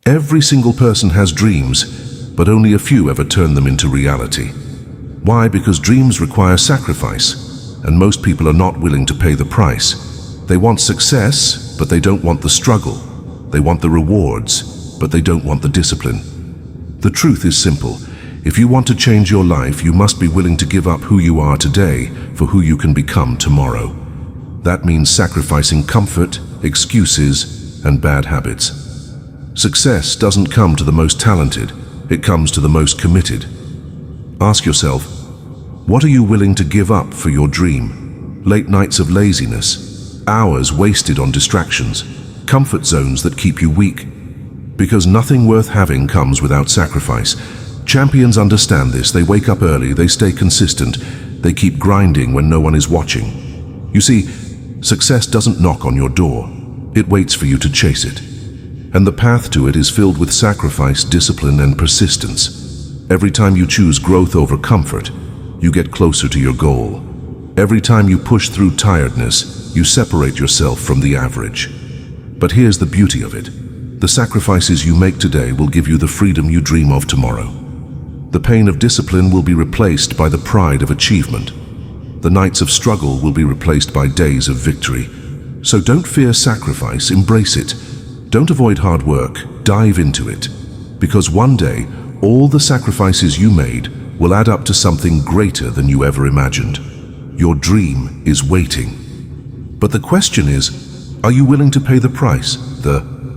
Every single person has dreams, but only a few ever turn them into reality. Why? Because dreams require sacrifice, and most people are not willing to pay the price. They want success, but they don't want the struggle. They want the rewards, but they don't want the discipline. The truth is simple. If you want to change your life, you must be willing to give up who you are today for who you can become tomorrow. That means sacrificing comfort, excuses, and bad habits. Success doesn't come to the most talented, it comes to the most committed. Ask yourself, what are you willing to give up for your dream? Late nights of laziness, hours wasted on distractions, comfort zones that keep you weak. Because nothing worth having comes without sacrifice. Champions understand this. They wake up early, they stay consistent, they keep grinding when no one is watching. You see, success doesn't knock on your door. It waits for you to chase it. And the path to it is filled with sacrifice, discipline, and persistence. Every time you choose growth over comfort, you get closer to your goal. Every time you push through tiredness, you separate yourself from the average. But here's the beauty of it. The sacrifices you make today will give you the freedom you dream of tomorrow. The pain of discipline will be replaced by the pride of achievement. The nights of struggle will be replaced by days of victory. So don't fear sacrifice, embrace it. Don't avoid hard work, dive into it. Because one day, all the sacrifices you made will add up to something greater than you ever imagined. Your dream is waiting. But the question is, are you willing to pay the price? The